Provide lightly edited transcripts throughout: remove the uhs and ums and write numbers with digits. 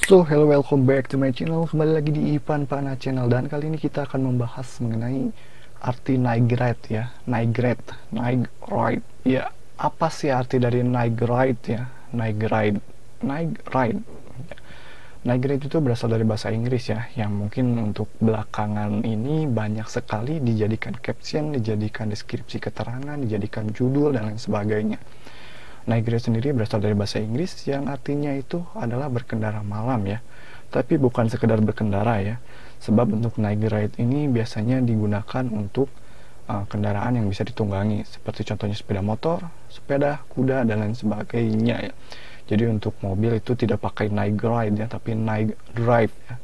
So, hello, welcome back to my channel. Kembali lagi di Ipan Pana Channel, dan kali ini kita akan membahas mengenai arti night ride ya. Night ride. Ya, apa sih arti dari night ride ya? Night ride. Night ride. Night ride itu berasal dari bahasa Inggris ya, yang mungkin untuk belakangan ini banyak sekali dijadikan caption, dijadikan deskripsi keterangan, dijadikan judul dan lain sebagainya. Night ride sendiri berasal dari bahasa Inggris yang artinya itu adalah berkendara malam ya. Tapi bukan sekedar berkendara ya. Sebab untuk night ride ini biasanya digunakan untuk kendaraan yang bisa ditunggangi. Seperti contohnya sepeda motor, sepeda, kuda, dan lain sebagainya ya. Jadi untuk mobil itu tidak pakai night ride ya, tapi night drive ya.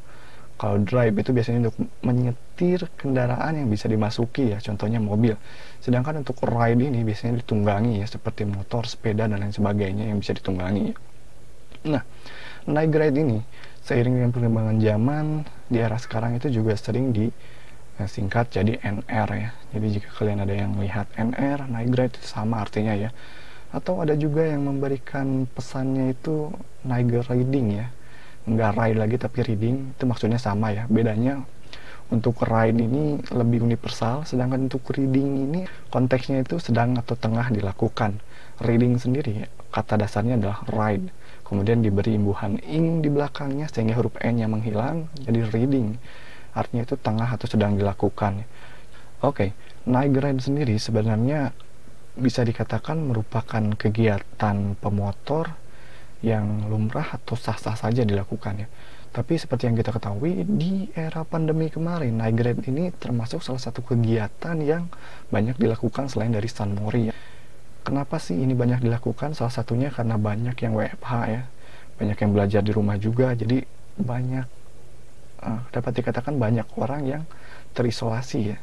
Kalau drive itu biasanya untuk menyetir kendaraan yang bisa dimasuki ya, contohnya mobil. Sedangkan untuk ride ini biasanya ditunggangi ya, seperti motor, sepeda, dan lain sebagainya yang bisa ditunggangi. Nah, night ride ini seiring dengan perkembangan zaman di era sekarang itu juga sering disingkat jadi NR ya. Jadi jika kalian ada yang lihat NR, night ride itu sama artinya ya. Atau ada juga yang memberikan pesannya itu night riding ya, nggak ride lagi tapi reading, itu maksudnya sama ya. Bedanya untuk ride ini lebih universal, sedangkan untuk reading ini konteksnya itu sedang atau tengah dilakukan. Reading sendiri kata dasarnya adalah ride, kemudian diberi imbuhan ing di belakangnya sehingga huruf n nya menghilang jadi reading, artinya itu tengah atau sedang dilakukan. Oke, night ride sendiri sebenarnya bisa dikatakan merupakan kegiatan pemotor yang lumrah atau sah-sah saja dilakukan ya. Tapi seperti yang kita ketahui, di era pandemi kemarin, night ride ini termasuk salah satu kegiatan yang banyak dilakukan selain dari San Mori ya. Kenapa sih ini banyak dilakukan? Salah satunya karena banyak yang WFH ya, banyak yang belajar di rumah juga, jadi banyak dapat dikatakan banyak orang yang terisolasi ya.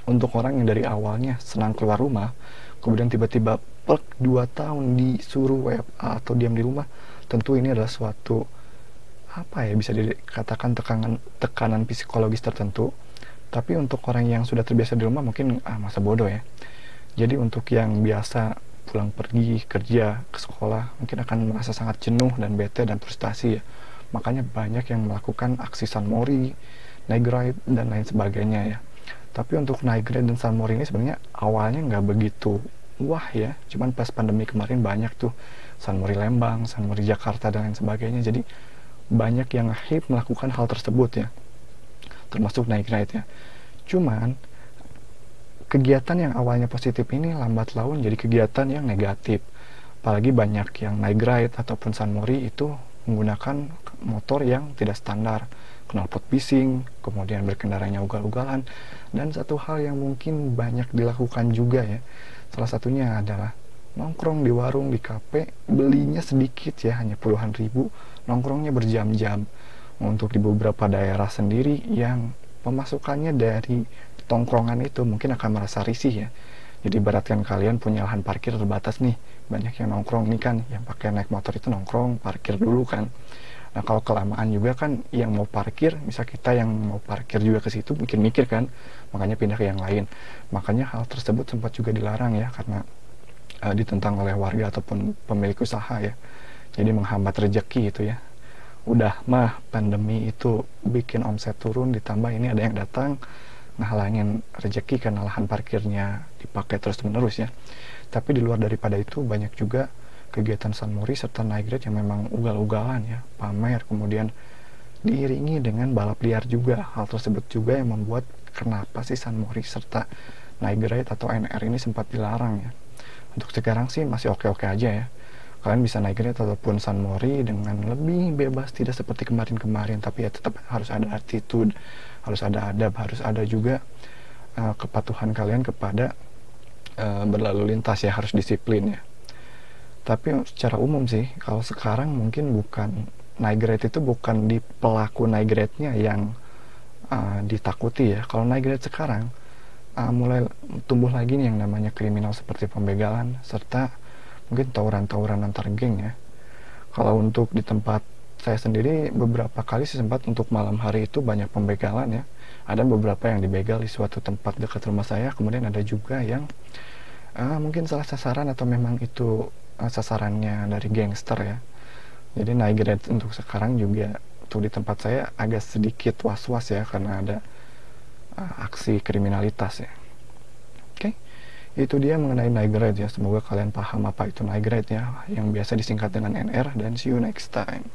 Untuk orang yang dari awalnya senang keluar rumah, kemudian tiba-tiba 2 tahun disuruh WFA atau diam di rumah, tentu ini adalah suatu bisa dikatakan tekanan psikologis tertentu. Tapi untuk orang yang sudah terbiasa di rumah mungkin masa bodoh ya. Jadi untuk yang biasa pulang pergi kerja ke sekolah mungkin akan merasa sangat jenuh dan bete dan frustasi ya. Makanya banyak yang melakukan aksi San Mori, night ride, dan lain sebagainya ya. Tapi untuk night ride dan San Mori ini sebenarnya awalnya nggak begitu wah ya, cuman pas pandemi kemarin banyak tuh San Mori Lembang, San Mori Jakarta, dan lain sebagainya. Jadi banyak yang hype melakukan hal tersebut ya, termasuk night ride ya. Cuman kegiatan yang awalnya positif ini lambat laun jadi kegiatan yang negatif. Apalagi banyak yang night ride ataupun San Mori itu menggunakan motor yang tidak standar, knalpot bising, kemudian berkendaranya ugal-ugalan, dan satu hal yang mungkin banyak dilakukan juga ya, salah satunya adalah nongkrong di warung, di kafe, belinya sedikit ya, hanya puluhan ribu, nongkrongnya berjam-jam. Untuk di beberapa daerah sendiri yang pemasukannya dari tongkrongan itu mungkin akan merasa risih ya. Jadi ibaratkan kalian punya lahan parkir terbatas nih, banyak yang nongkrong nih kan, yang pakai naik motor itu nongkrong, parkir dulu kan. Nah kalau kelamaan juga kan yang mau parkir, misal kita yang mau parkir juga ke situ mungkin mikir kan, makanya pindah ke yang lain. Makanya hal tersebut sempat juga dilarang ya, karena ditentang oleh warga ataupun pemilik usaha ya. Jadi menghambat rezeki itu ya. Udah mah pandemi itu bikin omset turun, ditambah ini ada yang datang ngehalangin rezeki karena lahan parkirnya dipakai terus menerus ya. Tapi di luar daripada itu banyak juga kegiatan San Mori serta night ride yang memang ugal-ugalan ya, pamer, kemudian diiringi dengan balap liar juga. Hal tersebut juga yang membuat kenapa sih San Mori serta night ride atau NR ini sempat dilarang ya. Untuk sekarang sih masih oke-oke aja ya, kalian bisa night ride ataupun San Mori dengan lebih bebas, tidak seperti kemarin-kemarin. Tapi ya tetap harus ada attitude, harus ada adab, harus ada juga kepatuhan kalian kepada berlalu lintas ya, harus disiplin ya. Tapi secara umum sih, kalau sekarang mungkin bukan night ride itu bukan di pelaku night ride-nya yang ditakuti ya. Kalau night ride sekarang mulai tumbuh lagi nih yang namanya kriminal seperti pembegalan serta mungkin tawuran-tawuran antar geng ya. Kalau untuk di tempat saya sendiri beberapa kali sih sempat untuk malam hari itu banyak pembegalan ya. Ada beberapa yang dibegal di suatu tempat dekat rumah saya, kemudian ada juga yang mungkin salah sasaran atau memang itu sasarannya dari gangster ya. Jadi night ride untuk sekarang juga tuh di tempat saya agak sedikit was-was ya, karena ada aksi kriminalitas ya. Oke, itu dia mengenai night ride ya. Semoga kalian paham apa itu night ride ya, yang biasa disingkat dengan NR, dan see you next time.